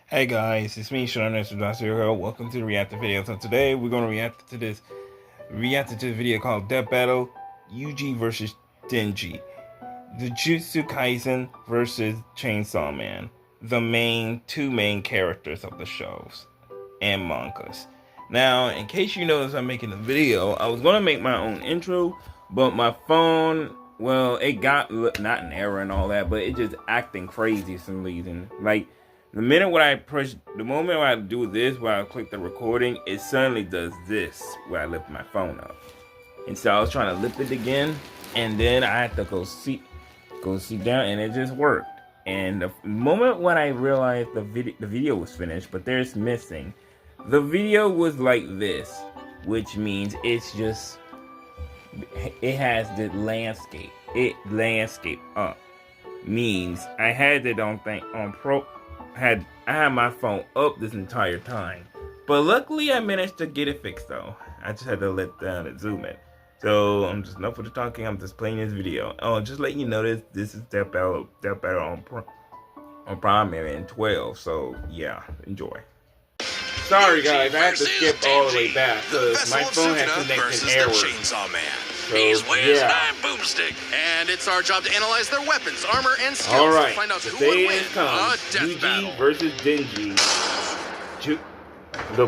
Hey guys, it's me, Sean Jujutsu. Welcome to the reactive video. So today we're gonna react to the video called Death Battle Yuji versus Denji. The Jujutsu Kaisen versus Chainsaw Man. The two main characters of the shows and mangas. Now, in case you notice I'm making a video, I was gonna make my own intro, but my phone, well, it got not an error and all that, but it just acting crazy for some reason. Like the moment when I do this, where I click the recording, it suddenly does this, where I lift my phone up. And so I was trying to lift it again, and then I had to go sit down, and it just worked. And the moment when I realized the video was finished, but there's missing. The video was like this, which means it has the landscape. Landscape up means I had it on I had my phone up this entire time. But luckily I managed to get it fixed though. I just had to let down and zoom it. So I'm just enough for the talking, I'm just playing this video. Oh, just letting you know this is Death Battle on Primary and 12. So yeah, enjoy. Sorry guys, I had to skip all the way back because my phone had connected error. Chainsaw Man. So, He's Wiz, I'm Boomstick, and it's our job to analyze their weapons, armor, and skills Alright, to find out who the would day win has come. a death battle. Yuji versus Denji.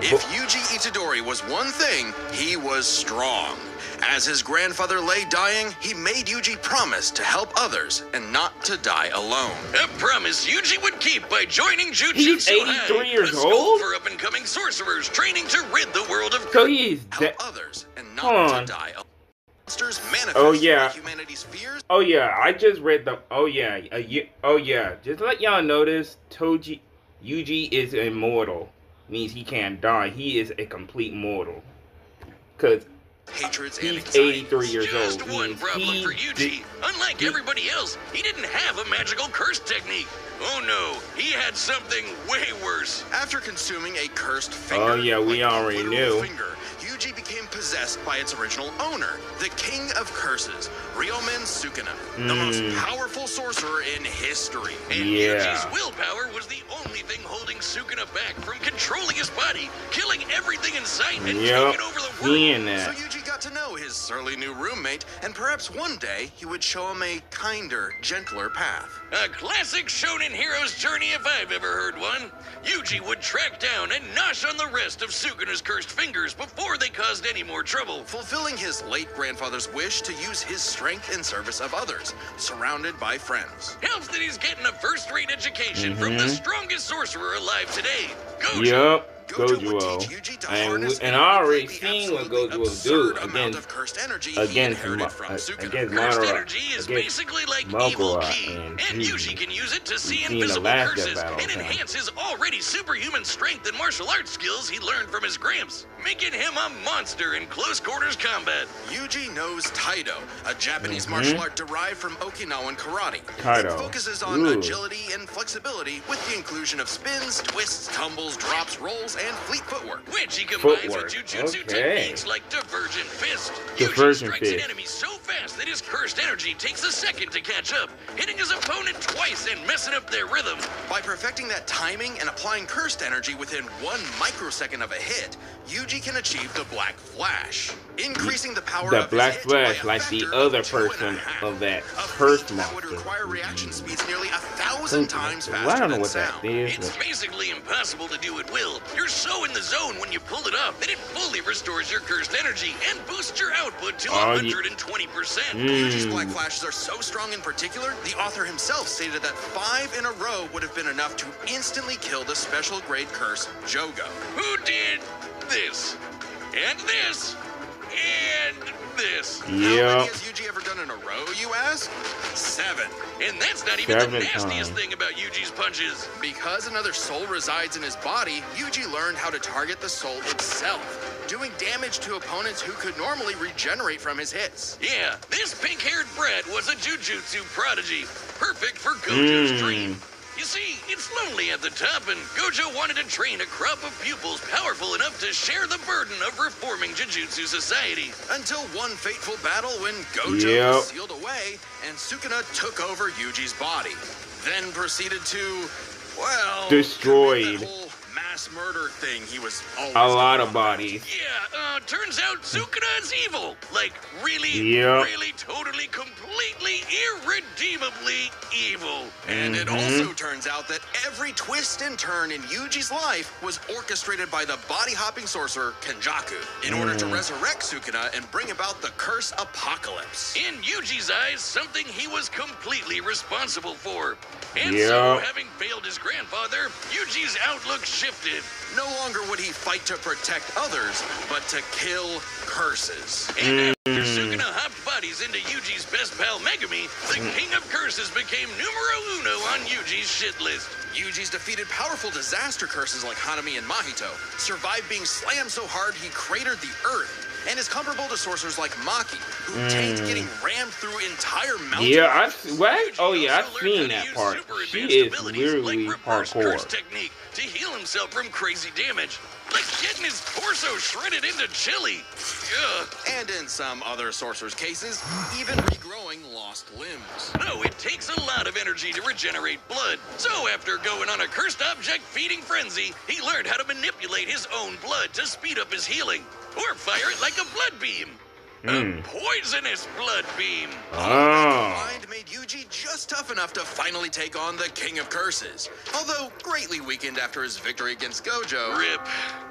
If Yuji Itadori was one thing, he was strong. As his grandfather lay dying, he made Yuji promise to help others and not to die alone. A promise Yuji would keep by joining Jujutsu. He's 83 years old? For up-and-coming sorcerers training to rid the world of so he's help others and not to die alone. Oh yeah. Humanity's fears. Oh yeah, I just read the. Oh yeah. Just to let y'all notice, Yuji is immortal. Means he can't die. He is a complete mortal. Cause he's 83 years old. Just one problem for Yuji. Unlike everybody else, he didn't have a magical curse technique. Oh no, he had something way worse. After consuming a cursed finger, oh yeah, we already knew. Yuji became possessed by its original owner, the King of Curses, Ryomen Sukuna, the most powerful sorcerer in history. And Yuji's willpower was the only thing holding Sukuna back from controlling his body, killing everything in sight, and taking over the world. So Yuji got to know his surly new roommate, and perhaps one day he would show him a kinder, gentler path. A classic shonen hero's journey if I've ever heard one. Yuji would track down and nosh on the rest of Sukuna's cursed fingers before they caused any more trouble, fulfilling his late grandfather's wish to use his strength in service of others, surrounded by friends. Helps that he's getting a first-rate education from the strongest sorcerer alive today, Gojo. Yep. Gojo. And I already seen what Gojo will do against Cursed energy is basically like evil ki, and Yuji can use it to see invisible curses and enhance his already superhuman strength and martial arts skills he learned from his gramps, making him a monster in close quarters combat. Yuji knows Taido, a Japanese martial art derived from Okinawan karate. It focuses on agility and flexibility with the inclusion of spins, twists, tumbles, drops, rolls, and fleet footwork, which he combines with Jujutsu techniques like Divergent Fist. Yuji strikes an enemy so fast that his cursed energy takes a second to catch up, hitting his opponent twice and messing up their rhythm. By perfecting that timing and applying cursed energy within 1 microsecond of a hit, Yuji can achieve the Black Flash, increasing the power of his hit by a like the factor other of person 2.5. of that cursed monster would require reaction speeds nearly 1,000 times faster I don't know than what sound. that is. It's basically impossible to do at will. You're so in the zone when you pull it off that it fully restores your cursed energy and boosts your output to 120%. Yuji's Black Flashes are so strong in particular, the author himself stated that 5 in a row would have been enough to instantly kill the special grade curse Jogo. Who did this? And this? And this. How many has Yuji ever done in a row, you ask? 7. And that's not even the nastiest thing about Yuji's punches. Because another soul resides in his body, Yuji learned how to target the soul itself, doing damage to opponents who could normally regenerate from his hits. Yeah, this pink-haired brat was a Jujutsu prodigy, perfect for Gojo's dream. You see, it's lonely at the top, and Gojo wanted to train a crop of pupils powerful enough to share the burden of reforming Jujutsu society. Until one fateful battle when Gojo was sealed away, and Sukuna took over Yuji's body. Then proceeded to Well, destroyed that whole mass murder thing he was always a lot of on. bodies. Yeah, turns out Sukuna is evil. Like, really, Yep. really, totally, completely, irredeemably evil. And it also turns out that every twist and turn in Yuji's life was orchestrated by the body-hopping sorcerer Kenjaku in order to resurrect Sukuna and bring about the curse apocalypse. In Yuji's eyes, something he was completely responsible for. And so, having failed his grandfather, Yuji's outlook shifted. No longer would he fight to protect others, but to kill curses. And after Sukuna hopped bodies into Yuji's best pal Megumi, the King of Curses became numero uno on Yuji's shit list. Yuji's defeated powerful disaster curses like Hanami and Mahito, survived being slammed so hard he cratered the earth, and is comparable to sorcerers like Maki, who tanked getting rammed through entire mountains. Yeah, I've seen that part. She is literally like reverse curse hardcore. technique to heal himself from crazy damage, like getting his torso shredded into chili. Ugh. And in some other sorcerers' cases, even regrowing lost limbs. No, it takes a lot of energy to regenerate blood. So after going on a cursed object feeding frenzy, he learned how to manipulate his own blood to speed up his healing, or fire it like a blood beam. A poisonous blood beam. Combined made Yuji just tough enough to finally take on the King of Curses. Although greatly weakened after his victory against Gojo. Rip.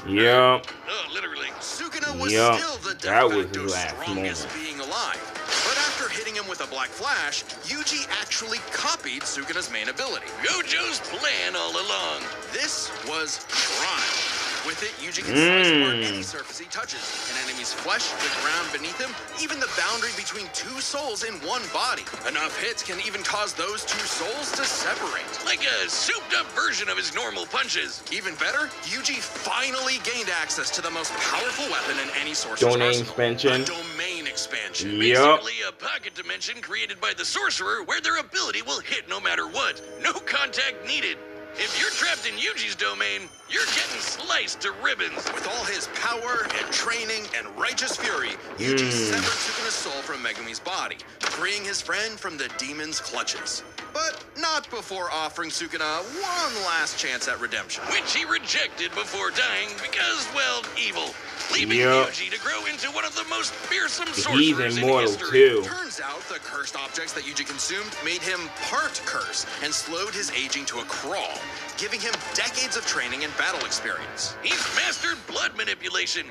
Yep. Oh, literally. Sukuna was Yep. still the de That was facto his last strongest moment. being alive. But after hitting him with a Black Flash, Yuji actually copied Sukuna's main ability. Gojo's plan all along. This was Shrine. With it, Yuji can slice apart any surface he touches, an enemy's flesh, the ground beneath him, even the boundary between two souls in one body. Enough hits can even cause those two souls to separate. Like a souped-up version of his normal punches. Even better, Yuji finally gained access to the most powerful weapon in any sorcerer's Domain arsenal. expansion. A domain expansion. Yep. Basically a pocket dimension created by the sorcerer where their ability will hit no matter what. No contact needed. If you're trapped in Yuji's domain, you're getting sliced to ribbons. With all his power and training and righteous fury, Yuji severed Sukuna's soul from Megumi's body, freeing his friend from the demon's clutches. But not before offering Sukuna one last chance at redemption. Which he rejected before dying because, well, evil. Leaving Yuji to grow into one of the most fearsome sorcerers in immortal history. too. Turns out the cursed objects that Yuji consumed made him part curse and slowed his aging to a crawl, giving him decades of training and battle experience. He's mastered blood manipulation.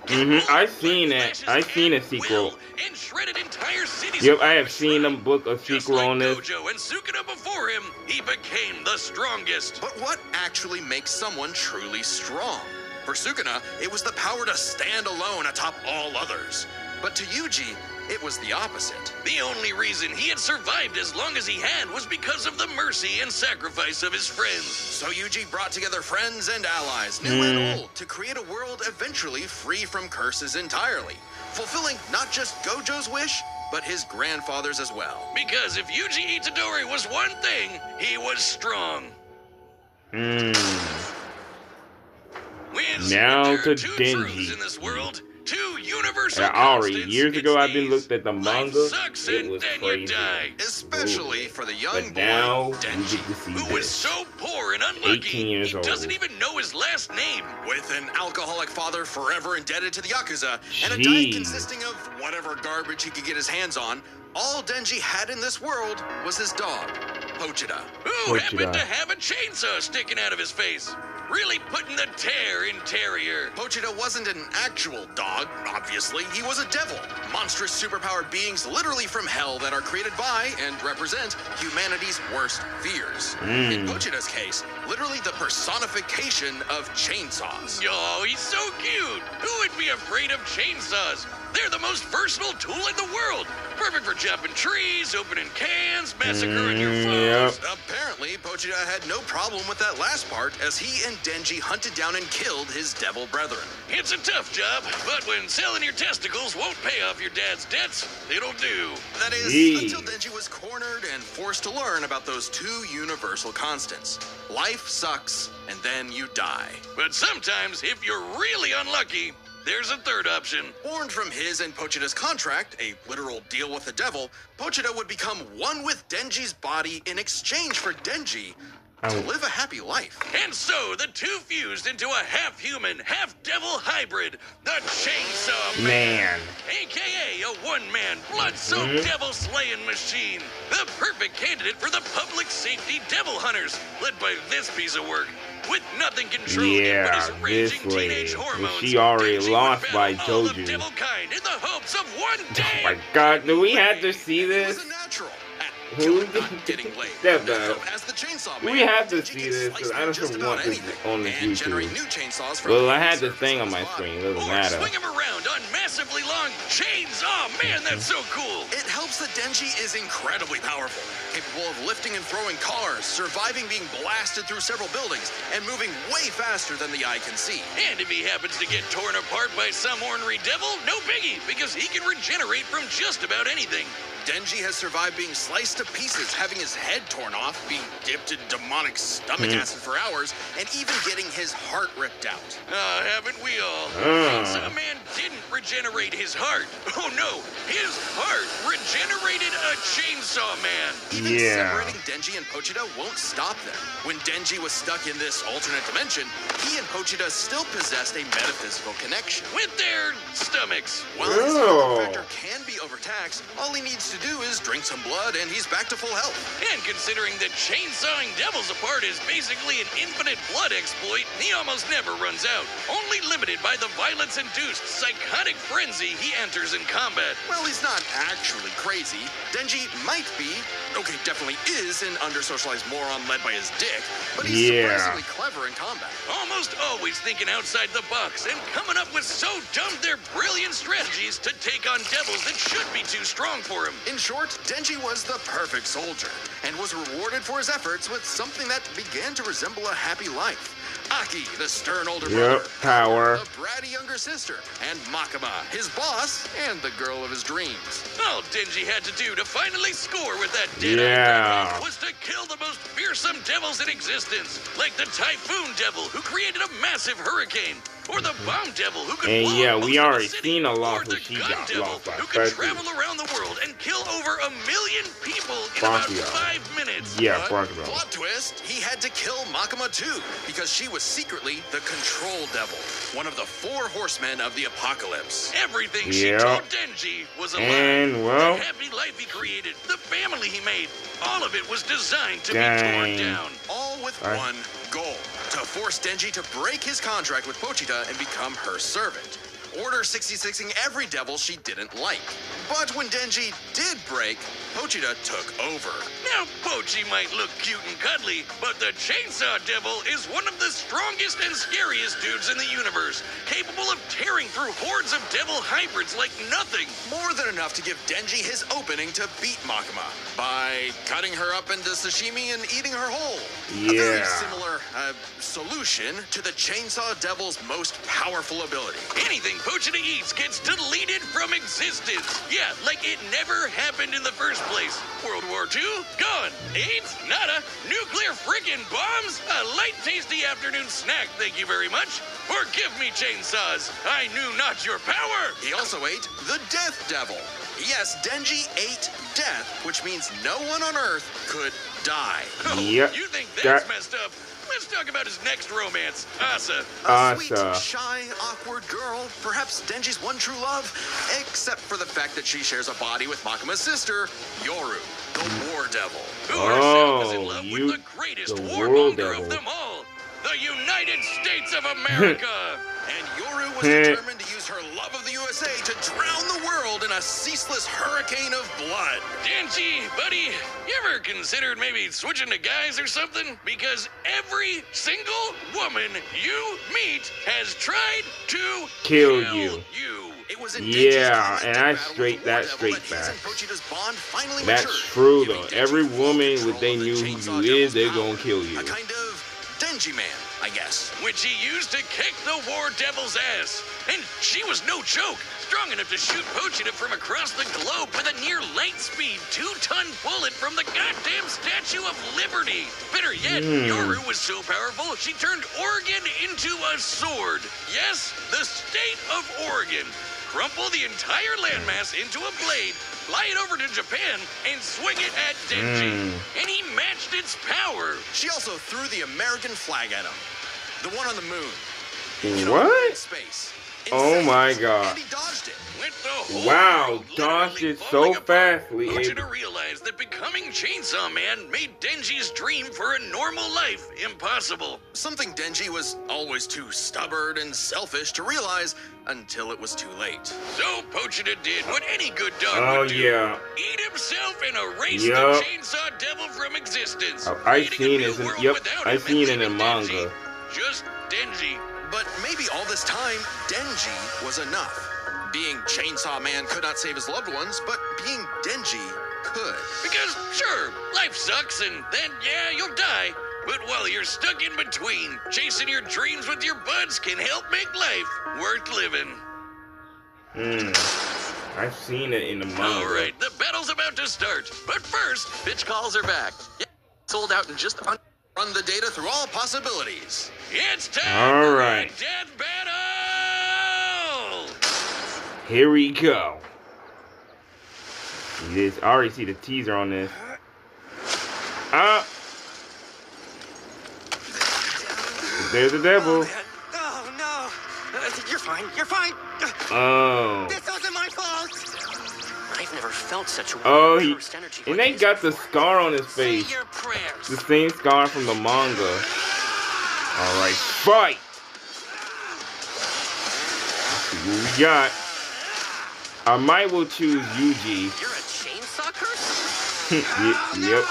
I've seen it. I've seen a sequel. And shredded entire cities. Yep, I have seen a book, a sequel on this. Gojo and Sukuna before him, he became the strongest. But what actually makes someone truly strong? For Sukuna, it was the power to stand alone atop all others. But to Yuji, it was the opposite. The only reason he had survived as long as he had was because of the mercy and sacrifice of his friends. So Yuji brought together friends and allies, new and old, to create a world eventually free from curses entirely, fulfilling not just Gojo's wish, but his grandfather's as well. Because if Yuji Itadori was one thing, he was strong. Now to two Denji. truths in this world, two universal Ari, constants, years it's ago I've been these. looked at the Life manga. sucks It and was then crazy. you die. Especially for the young But now boy, we Denji, get to see who was this. so poor and unlucky, 18 years he old. doesn't even know his last name. With an alcoholic father forever indebted to the Yakuza, and a diet Jeez. consisting of whatever garbage he could get his hands on, all Denji had in this world was his dog, Pochita, who happened to have a chainsaw sticking out of his face. Really putting the tear in Terrier. Pochita wasn't an actual dog, obviously. He was a devil. Monstrous superpowered beings literally from hell that are created by and represent humanity's worst fears. In Pochita's case, literally the personification of chainsaws. Oh, he's so cute. Who would be afraid of chainsaws? They're the most versatile tool in the world. Perfect for chopping trees, opening cans, massacring your foes. Apparently, Pochita had no problem with that last part as he and Denji hunted down and killed his devil brethren. It's a tough job, but when selling your testicles won't pay off your dad's debts, it'll do. That is, until Denji was cornered and forced to learn about those two universal constants. Life sucks, and then you die. But sometimes, if you're really unlucky, there's a third option. Born from his and Pochita's contract, a literal deal with the devil, Pochita would become one with Denji's body in exchange for Denji to live a happy life. And so the two fused into a half-human, half-devil hybrid, the Chainsaw Man. AKA a one-man, blood-soaked devil-slaying machine. The perfect candidate for the public safety devil hunters, led by this piece of work. With nothing controlling but his raging teenage hormones, she already Denji lost would by battle all of Joju. devil kind in the hopes of one day. Oh my God, do we have to see It this? was a natural. Who? Not getting laid. Step back. As the Chainsaw We Man, have to Denji see can this, slice 'cause I through don't just want about this anything on the and generate YouTube. new chainsaws from Well, I the had the surface thing of on his my body. screen. It doesn't Or matter. swing him around on massively long chains. Oh man, that's so cool. It helps that Denji is incredibly powerful, capable of lifting and throwing cars, surviving being blasted through several buildings, and moving way faster than the eye can see. And if he happens to get torn apart by some ornery devil, no biggie, because he can regenerate from just about anything. Denji has survived being sliced to pieces, having his head torn off, being dipped in demonic stomach acid for hours, and even getting his heart ripped out. Haven't we all? Chainsaw Man didn't regenerate his heart. Oh no, his heart regenerated a Chainsaw Man. Even separating Denji and Pochita won't stop them. When Denji was stuck in this alternate dimension, he and Pochita still possessed a metaphysical connection with their stomachs. While his health factor can be overtaxed, all he needs to do is drink some blood and he's back to full health. And considering that chainsawing devils apart is basically an infinite blood exploit, he almost never runs out, only limited by the violence-induced psychotic frenzy he enters in combat. Well, he's not actually crazy. Denji might be, okay, definitely is an under-socialized moron led by his dick, but he's surprisingly clever in combat. Almost always thinking outside the box and coming up with so dumb they're brilliant strategies to take on devils that should be too strong for him. In short, Denji was the perfect soldier and was rewarded for his efforts with something that began to resemble a happy life. Aki, the stern older brother, power, the bratty younger sister, and Makima, his boss and the girl of his dreams. All Denji had to do to finally score with that dead-eye was to kill the most fearsome devils in existence, like the Typhoon Devil who created a massive hurricane, or the Bomb Devil who could blow we up already the city, seen a or lot the where she Gun got Devil lost by who could Percy. travel around the world and kill over 1 million people in about 5 minutes. But plot twist, he had to kill Makima too, because she was secretly the Control Devil, one of the 4 horsemen of the apocalypse. Everything she told Denji was a lie. And, The happy life he created, the family he made, all of it was designed to be torn down. All with one goal: to force Denji to break his contract with Pochita and become her servant. Order 66ing every devil she didn't like. But when Denji did break, Pochita took over. Now, Pochi might look cute and cuddly, but the Chainsaw Devil is one of the strongest and scariest dudes in the universe, capable of tearing through hordes of devil hybrids like nothing. More than enough to give Denji his opening to beat Makima by cutting her up into sashimi and eating her whole. A very similar solution to the Chainsaw Devil's most powerful ability. Anything Pochita eats gets deleted from existence. Yeah, like it never happened in the first place. World War II? Gone. AIDS? Nada. Nuclear frickin' bombs? A light, tasty afternoon snack, thank you very much. Forgive me, chainsaws. I knew not your power. He also ate the Death Devil. Yes, Denji ate death, which means no one on Earth could die. You think that's messed up? Let's talk about his next romance, Asa. A sweet, shy, awkward girl, perhaps Denji's one true love, except for the fact that she shares a body with Makima's sister, Yoru, the War Devil, who herself is in love with the greatest warmonger of them all, the United States of America. And Yoru was determined to use her love of the USA to drown the world in a ceaseless hurricane of blood. Denji, buddy, you ever considered maybe switching to guys or something? Because every single woman you meet has tried to kill you. It was and I straight back. That's true though. Every woman, when they knew who you is, they're gonna kill you. A kind of Denji man, I guess, which he used to kick the War Devil's ass. And she was no joke, strong enough to shoot Pochita from across the globe with a near light-speed 2-ton bullet from the goddamn Statue of Liberty. Better yet, Yoru was so powerful, she turned Oregon into a sword. Yes, the state of Oregon. crumple the entire landmass into a blade, fly it over to Japan, and swing it at Denji. And he matched its power. She also threw the American flag at him. The one on the moon. What? In space. Oh my god. And he dodged it. Wow, dodged it so fastly. I want you to realize that becoming Chainsaw Man made Denji's dream for a normal life impossible. Something Denji was always too stubborn and selfish to realize until it was too late. So Pochita did what any good dog would do. Yeah. Eat himself and erase the Chainsaw Devil from existence. I've seen it. I've seen it in manga. Just Denji. But maybe all this time, Denji was enough. Being Chainsaw Man could not save his loved ones, but being Denji could. Because, sure, life sucks and then, yeah, you'll die. But while you're stuck in between, chasing your dreams with your buds can help make life worth living. I've seen it in the manga. All right, the battle's about to start. But first, bitch calls are back. Yeah, sold out in just run the data through all possibilities. It's time for a death battle! Here we go. I already see the teaser on this. There's the devil. Oh no! You're fine. You're fine. Oh. This wasn't my fault. I've never felt such a burst energy. And they got the scar on his face. The same scar from the manga. All right, fight. Let's see what we got. I might will choose Yuji. You're a chainsaw curse? Yep.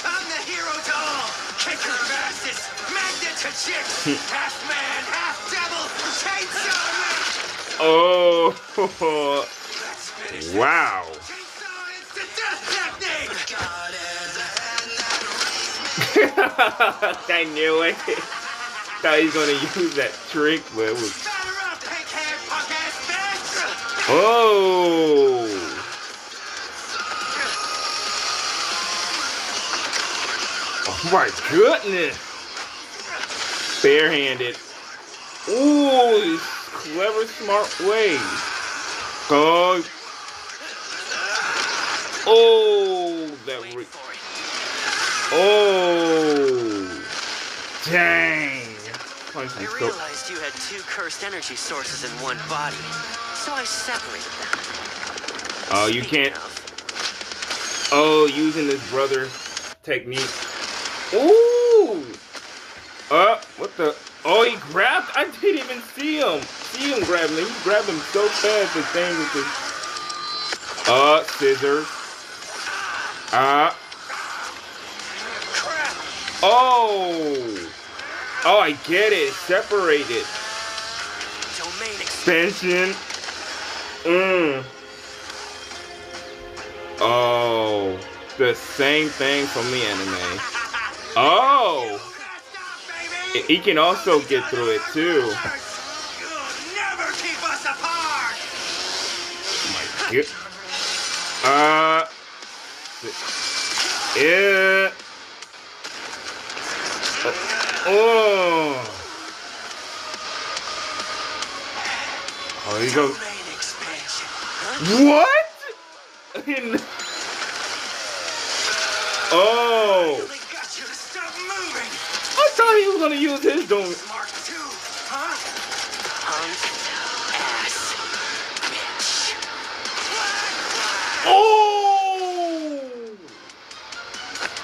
I'm the hero doll. Kicker of asses. Magnet to chicks. Half man, half devil. Chainsaw man. Oh. Wow. Chainsaw is the death technique. I knew it. Thought he was gonna use that trick, but it was. Oh! Oh my goodness! Barehanded. Ooh, clever, smart way. Oh! Oh! That. Oh! Dang! I realized you had two cursed energy sources in one body, so I separated them. Oh, you can't. Oh, using this brother technique. Ooh! What the? Oh, he grabbed. I didn't even see him. Grab him. He grabbed him so fast. The thing with his. Scissors. Oh! Oh, I get it. Separated. Domain expansion. Oh, the same thing from the anime. Oh, he can also get through it too. You'll never keep us apart. Oh my god. Yeah. Oh. Oh, he goes. What? Oh. I thought he was gonna use his doom. Mark 2, huh? Ass, bitch. Oh.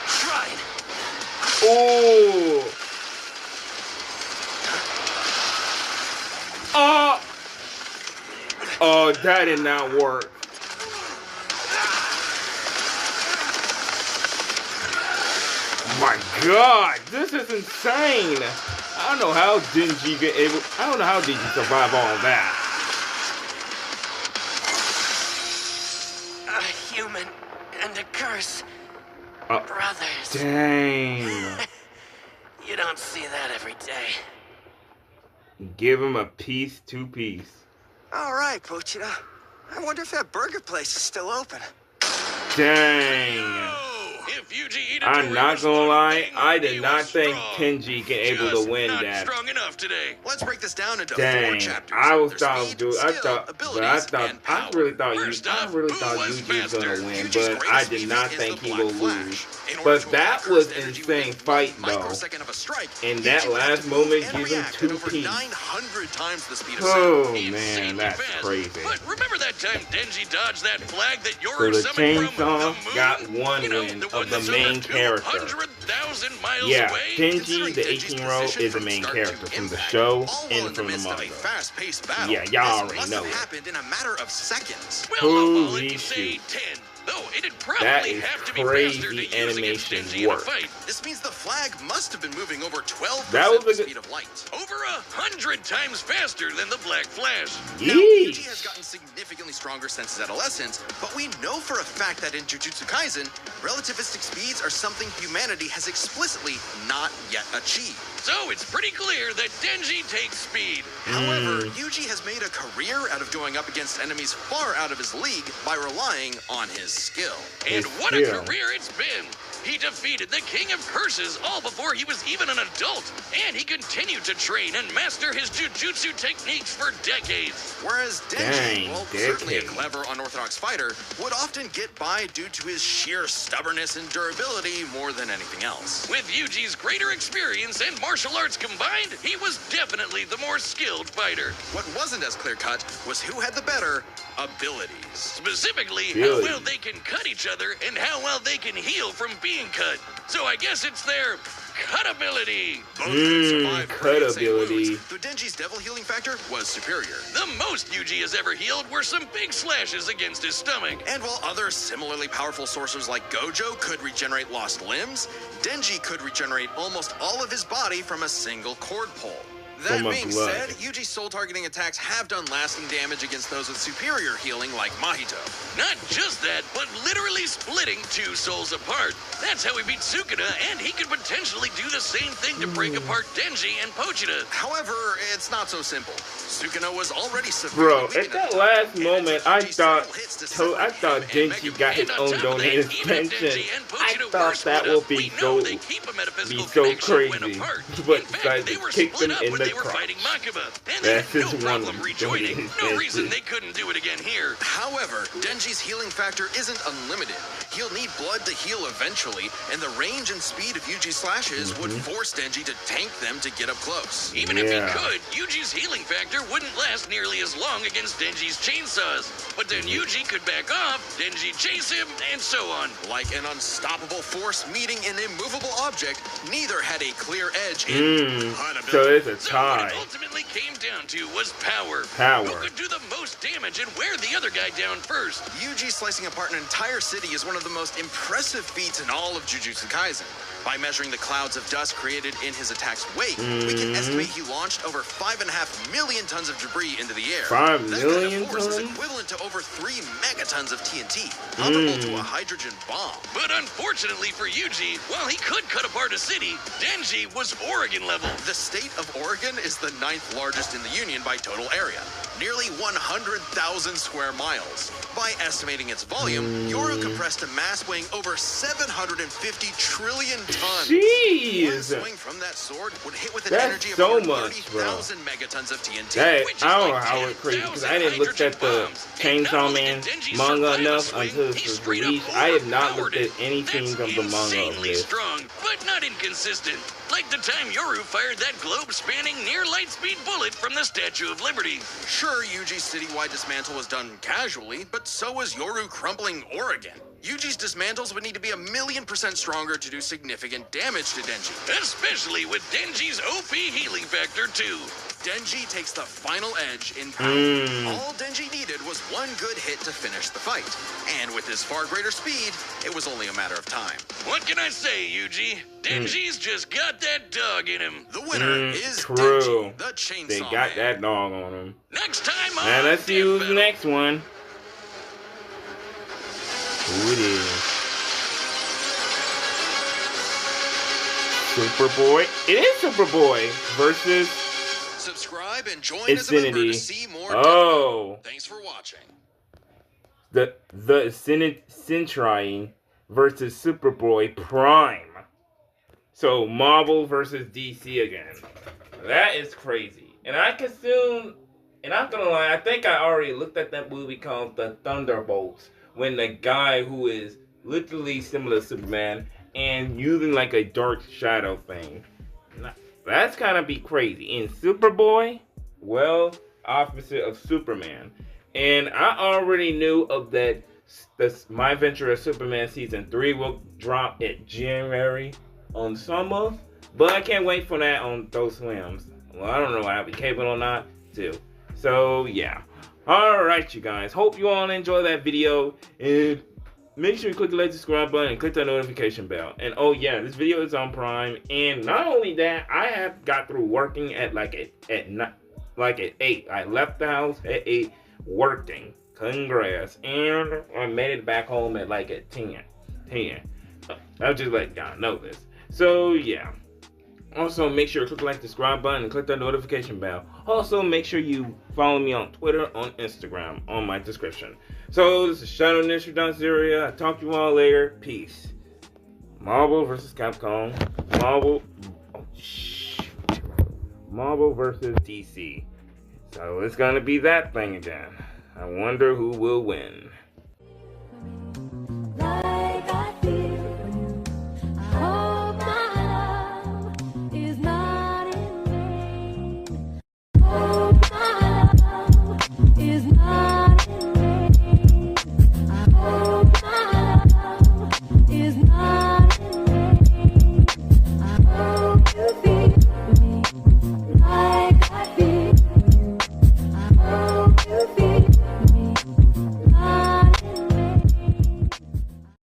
Tried. Oh. Oh, that did not work. My God, this is insane. I don't know how Denji survive all that. A human and a curse. Brothers. Dang. You don't see that every day. Give him a piece, 2 piece. All right, Pochita. I wonder if that burger place is still open. Dang. Oh, If Yuji Itadori I'm not was gonna one lie, thing, I he did not was think strong. Tenji can able Just to win not that. strong enough today. Let's break this down into 4 Dang, chapters. I was Their thought, speed, dude, skill, abilities, and power. I really thought First I off, really who thought was Yuji was gonna faster? win, Yuji's but I greatest did weakness not is think the he Black would Flash. lose. In order But to that apply was cursed energy insane within fight 1 though. microsecond of a strike, In Yuji that would have last to move moment, and give him react 2 at over Ps. 900 times the speed of Oh sound. man, that's fast. crazy. But remember that time Denji dodged that flag that So Yoru the summoned from the chainsaw moon? got one You know, win the of one the that's main over character. 200,000 miles Yeah, away? Denji, Considering the Denji's 18-year-old, position is the from main start character to from the impact, show all while and in the from the midst of a manga. fast-paced battle. Yeah, y'all This already must know have it. happened in a matter of seconds. Well, I'll Holy let you say shoot. 10. Though it'd That probably is have to be faster to crazy use against animation Denji in a work. fight. This means the flag must have been moving over 12% That was the a good- speed of light. Over 100 times faster than the Black Flash. Now, Yuji has Yeesh. gotten significantly stronger since his adolescence, but we know for a fact that in Jujutsu Kaisen, relativistic speeds are something humanity has explicitly not yet achieved. So it's pretty clear that Denji takes speed. However, Yuji has made a career out of going up against enemies far out of his league by relying on his skill. And His what a skill. career it's been! He defeated the King of Curses all before he was even an adult, and he continued to train and master his jujutsu techniques for decades. Whereas Denji, Dang, while certainly a decades. clever, unorthodox fighter, would often get by due to his sheer stubbornness and durability more than anything else. With Yuji's greater experience and martial arts combined, he was definitely the more skilled fighter. What wasn't as clear-cut was who had the better abilities. Specifically, how Really? well they can cut each other and how well they can heal from being cut. So I guess it's their cut ability. Both could survive cut pretty insane ability. wounds, though Denji's devil healing factor was superior. The most Yuji has ever healed were some big slashes against his stomach. And while other similarly powerful sorcerers like Gojo could regenerate lost limbs, Denji could regenerate almost all of his body from a single cord pull. That From a being blood. said, Yuji's soul-targeting attacks have done lasting damage against those with superior healing like Mahito. Not just that, but literally splitting two souls apart. That's how he beat Sukuna, and he could potentially do the same thing to break apart Denji and Pochita. However, it's not so simple. Sukuna was already Bro, severely at that last moment, I thought Denji got his And on own top of that, donated even if pension. Denji and I Pochita were thought split that up, would be we know so they keep a metaphysical crazy. connection when apart. But In fact, decided they to were kick split them up in when the they were crotch. fighting Makaba, and they That's had no his problem one rejoining. donated No reason pension. they couldn't do it again here. However, Denji's healing factor isn't unlimited. He'll need blood to heal eventually, and the range and speed of Yuji's slashes would force Denji to tank them to get up close. Even if he Yeah. could, Yuji's healing factor wouldn't last nearly as long against Denji's chainsaws. But then Yuji could back off, Denji chase him, and so on. Like an unstoppable force meeting an immovable object, neither had a clear edge in cut So ability. it's a So what tie. it ultimately came down to was power. Power. Who could do the most damage and wear the other guy down first? Yuji slicing apart an entire city is one of the most impressive feats in all of Jujutsu Kaisen. By measuring the clouds of dust created in his attack's wake, we can estimate he launched over 5.5 million tons of debris into the air. 5 That million kind of force is tons? equivalent to over 3 megatons of TNT, comparable to a hydrogen bomb. But unfortunately for Yuji, while he could cut apart a city, Denji was Oregon level. The state of Oregon is the 9th largest in the Union by total area, nearly 100,000 square miles. By estimating its volume, Yoru compressed a mass weighing over 750 trillion tons. One Jeez. swing from that sword would hit with an That's energy of so over much, bro. 30,000 megatons of TNT. That, Which is I don't know like how it's crazy because I 10,000 didn't look at the hydrogen bombs. And not Chainsaw only Man did Denji manga survive a enough swing, until he this was straight up released. I have not looked at overpowered it. anything That's of the manga of insanely this. strong, but not inconsistent. Like the time Yoru fired that globe-spanning near-light-speed bullet from the Statue of Liberty. Sure, Yuji's citywide dismantle was done casually, but so was Yoru crumpling Oregon. Yuji's dismantles would need to be 1,000,000% stronger to do significant damage to Denji. Especially with Denji's OP healing factor, too. Denji takes the final edge in power. All Denji needed was one good hit to finish the fight. And with his far greater speed, it was only a matter of time. What can I say, Yuji? Denji's just got that dog in him. The winner is True. Denji, the Chainsaw They got Man. that dog on him. Next time on Now let's see Death who's the Battle. next one. Who it is? Superboy. It is Superboy versus Subscribe and join as a member to Infinity. see more Death Oh, Battle. Thanks for watching. the Centrine versus Superboy Prime. So Marvel versus DC again. That is crazy. And I can soon, and I'm gonna lie, I think I already looked at that movie called The Thunderbolts, when the guy who is literally similar to Superman and using like a dark shadow thing. That's kind of be crazy. In Superboy, well, opposite of Superman. And I already knew of that. My Adventure of Superman Season 3 will drop in January on summer. But I can't wait for that on those Swims. Well, I don't know if I'll be capable or not, too. So, yeah. Alright, you guys. Hope you all enjoy that video. And make sure you click the like, subscribe button and click that notification bell. And oh yeah, this video is on Prime. And not only that, I have got through working at at 8. I left the house at 8 working, cutting grass, and I made it back home at at 10. I'll just let y'all know this. So yeah. Also, make sure to click the like, subscribe button and click that notification bell. Also, make sure you follow me on Twitter, on Instagram, on my description. So, this is Shadow Ninja Danceria. I'll talk to you all later. Peace. Marvel versus Capcom. Marvel versus DC. So, it's gonna be that thing again. I wonder who will win.